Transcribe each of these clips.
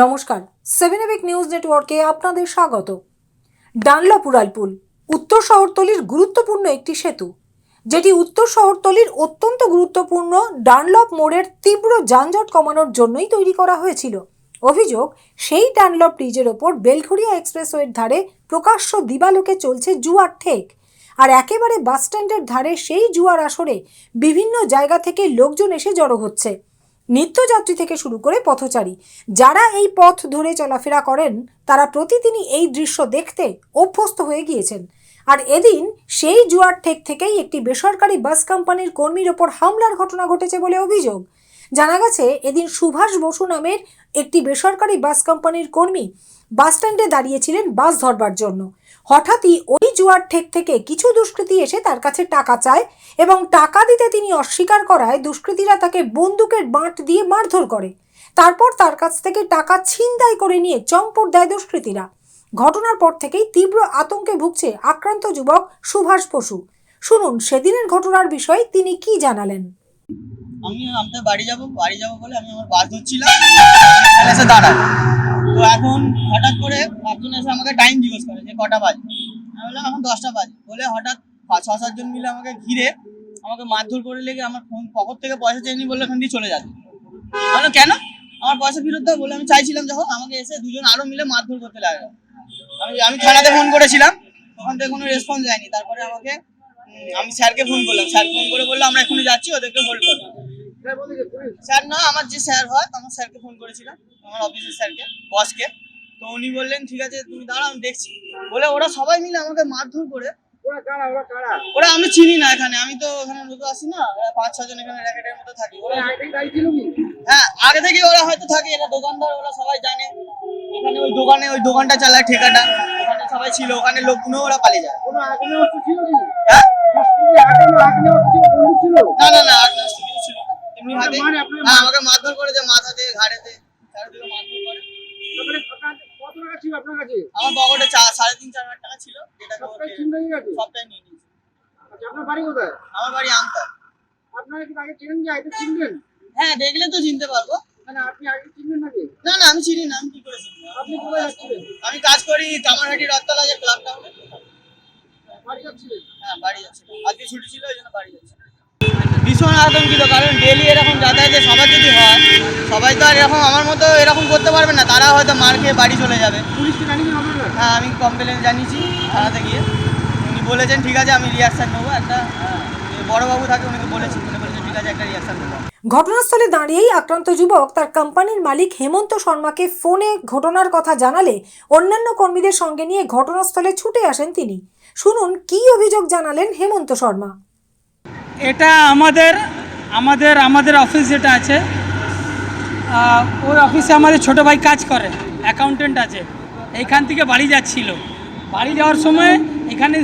নমস্কার, 7 নিউজ নেটওয়ার্কে আপনাদের স্বাগত। ডানলপ উড়ালপুল উত্তর শহরতলির গুরুত্বপূর্ণ একটি সেতু, যেটি উত্তর শহরতলির অত্যন্ত গুরুত্বপূর্ণ ডানলপ মোড়ের তীব্র যানজট কমানোর জন্যই তৈরি করা হয়েছিল। অভিযোগ, সেই ডানলপ ব্রিজের ওপর বেলঘড়িয়া এক্সপ্রেসওয়ের ধারে প্রকাশ্য দিবালোকে চলছে জুয়ার ঠেক। আর একেবারে বাসস্ট্যান্ডের ধারে সেই জুয়ার আসরে বিভিন্ন জায়গা থেকে লোকজন এসে জড়ো হচ্ছে। নিত্যযাত্রী থেকে শুরু করে পথচারী যারা এই পথ ধরে চলাফেরা করেন, তারা প্রতিদিনই এই দৃশ্য দেখতে অভ্যস্ত হয়ে গিয়েছেন। আর এদিন সেই জুয়ার ঠেক থেকেই একটি বেসরকারি বাস কোম্পানির কর্মীর ওপর হামলার ঘটনা ঘটেছে বলে অভিযোগ। জানা গেছে, এদিন সুভাষ বসু নামের একটি বেসরকারি বাস কোম্পানির কর্মী বাসস্ট্যান্ডে দাঁড়িয়েছিলেন বাস ধরবার জন্য। হঠাৎই ওই জুয়ার ঠেক থেকে কিছু দুষ্কৃতী এসে তার কাছে টাকা চায় এবং টাকা দিতে তিনি অস্বীকার করায় দুষ্কৃতীরা তাকে বন্দুকের বাঁট দিয়ে মারধর করে। তারপর তার কাছ থেকে টাকা ছিনতাই করে নিয়ে চম্পট দেয় দুষ্কৃতীরা। ঘটনার পর থেকেই তীব্র আতঙ্কে ভুগছে আক্রান্ত যুবক সুভাষ বসু। শুনুন সেদিনের ঘটনার বিষয়ে তিনি কি জানালেন। আমি বাড়ি যাব বলে আমি আমার বাস ধরছিলাম, এসে দাঁড়ায়। তো এখন হঠাৎ করে একজন এসে আমাকে টাইম জিজ্ঞেস করে যে কটা বাজে। আমি বললাম এখন 10টা বাজে। বলে হঠাৎ 5-6 জন মিলে আমাকে ঘিরে আমাকে মারধর করে লেগে আমার ফোন পকেট থেকে পয়সা চেয়ে নিয়ে বললে এখান দিয়ে চলে যাবে। বললো কেন? আমার পয়সা ফেরত দাও বলে আমি চাইছিলাম, যখন আমাকে এসে দুজন আরো মিলে মারধর করতে লাগলো। আমি থানাতে ফোন করেছিলাম, ওখান থেকে কোনো রেসপন্স যায়নি। তারপরে আমি স্যারকে ফোন করলাম, স্যার ফোন করে বললো আমরা এখনই যাচ্ছি, ওদেরকে হোল্ড করো। স্যার না, আমার যে স্যার হয়, আমার স্যারকে ফোন করেছিলাম, আমার অফিসের স্যারকে, বসকে। তো উনি বললেন ঠিক আছে তুমি দাঁড়াও আমি দেখছি বলে ওরা সবাই মিলে আমাকে মারধর করে। ওরা আমি চিনি না, আমি তো ওখানে নতুন আসি না, 5-6 জন এখানে র্যাকেটের মধ্যে থাকি। হ্যাঁ, আগে থেকে ওরা হয়তো থাকে, এটা দোকানদার, ওরা সবাই জানে। এখানে ওই দোকানটা চালায়, ঠেকাটা ওখানে সবাই ছিল, ওখানে লোকগুলো ওরা পালিয়ে যায়। হ্যাঁ না আগ্নেয়াস্ত্র কিছু ছিল না, এমনি হাতে। হ্যাঁ, আমাকে মারধর করেছে, মাথাতে, ঘাড়েতে, চারিদিকে মারধর করে। আমার পকেটে 3.5-4 লাখ টাকা ছিল, যেটাকে সবটাই নিয়ে নিয়েছে। আপনার বাড়ি কোথায়? আমার বাড়ি আমতা। আপনারা কি আগে চিনেন, যে আগে চিনবেন? হ্যাঁ, দেখলে তো চিনতে পারবো। মানে আপনি আগে চিনবেন নাকি? না আমি চিনি না, আমি কি করে চিনবো? আপনি কোথায় যাচ্ছিলেন? আমি কাজ করি কামারহাটি রথতলা যে ক্লাব টাউনে। বাড়ি যাচ্ছিলেন? হ্যাঁ, বাড়ি যাচ্ছি, আজকে ছুটি ছিল ওই জন্য বাড়ি যাচ্ছি। ভীষণ আতঙ্কিত, কারণ ডেইলি এরকম যাতায়াতে সবার যদি হয়, সবাই তো আর এরকম আমার মতো এরকম করতে পারবে না, তারা হয়তো মার খেয়ে বাড়ি চলে যাবে। পুলিশকে জানিয়েছেন আপনারা? হ্যাঁ, আমি কমপ্লেন জানিয়েছি থানাতে গিয়ে। উনি বলেছেন ঠিক আছে আমি রিয়াকশান নেবো, একটা বড়বাবু থাকে, উনি বলেছেন ঠিক আছে একটা রিয়াকশান নেবো। ঘটনাস্থলে দাঁড়িয়েই আক্রান্ত যুবক তার কোম্পানির মালিক হেমন্ত শর্মাকে ফোনে ঘটনার কথা জানালে অন্যান্য কর্মীদের সঙ্গে নিয়ে ঘটনাস্থলে ছুটে আসেন তিনি। শুনুন কি অভিযোগ জানালেন হেমন্ত শর্মা। এটা আমাদের অফিস যেটা আছে, ওই অফিসে আমাদের ছোটো ভাই কাজ করে, অ্যাকাউন্টেন্ট আছে। এইখান থেকে বাড়ি যাচ্ছিল, বাড়ি যাওয়ার সময় এখানে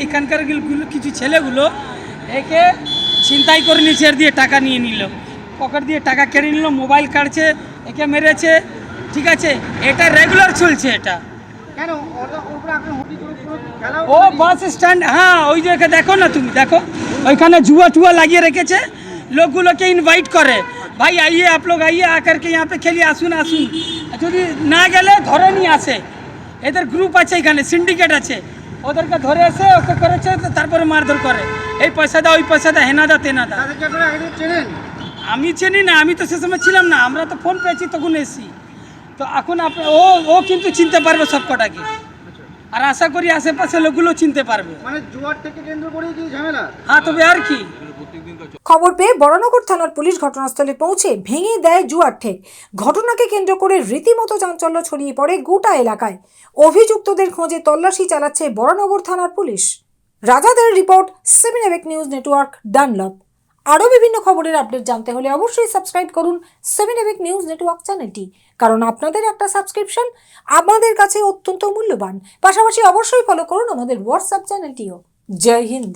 এখানকার কিছু ছেলেগুলো একে ছিনতাই করে নিচে দিয়ে টাকা নিয়ে নিল, পকেট দিয়ে টাকা কেড়ে নিল, মোবাইল কাটছে, একে মেরেছে। ঠিক আছে, এটা রেগুলার চলছে। এটা কেন ওরা আপনার হুটি করে খেলা? ও বাস স্ট্যান্ড, হ্যাঁ ওই যে দেখো না, তুমি দেখো ওইখানে জুয়া লাগিয়ে রেখেছে, লোকগুলোকে ইনভাইট করে, ভাই আইয়ে आप लोग आइए आकर के यहाँ पे खेलिए, আসুন। যদি না গেলে ধরে নিয়ে আসে, এদের গ্রুপ আছে, এখানে সিন্ডিকেট আছে, ওদেরকে ধরে এসে ওকে করেছে, তারপরে মারধর করে, এই পয়সা দাও ওই পয়সা দাও, হেনা দা তেনা দা। তাদেরকে আপনারা আগে চেনেন? আমি চিনি না, আমি তো সে সময় ছিলাম না, আমরা তো ফোন পেয়েছি তখন এসি। তো এখন ও কিন্তু চিনতে পারবে সব কটাকে, আর আশা করি আশেপাশে লোকগুলো চিনতে পারবে। মানে জুয়ার থেকে কেন্দ্র করেই কি ঝামেলা? হ্যাঁ, তবে আর কি। খবর পেয়ে বরানগর থানার পুলিশ ঘটনাস্থলে পৌঁছে ভেঙে দেয় জুয়ার ঠেক। ঘটনাকে কেন্দ্র করে রীতিমতো চাঞ্চল্য ছড়িয়ে পড়ে গোটা এলাকায়। অভিযুক্তদের খোঁজে তল্লাশি চালাচ্ছে বরানগর থানার পুলিশ। রাজাদের রিপোর্ট, 7 নিউজ নেটওয়ার্ক, ডানলপ। আরও বিভিন্ন খবরের আপডেট জানতে হলে অবশ্যই সাবস্ক্রাইব করুন 7 নিউজ নেটওয়ার্ক চ্যানেলটি, কারণ আপনাদের একটা সাবস্ক্রিপশন আমাদের কাছে অত্যন্ত মূল্যবান। পাশাপাশি অবশ্যই ফলো করুন আমাদের হোয়াটসঅ্যাপ চ্যানেলটিও। জয় হিন্দ।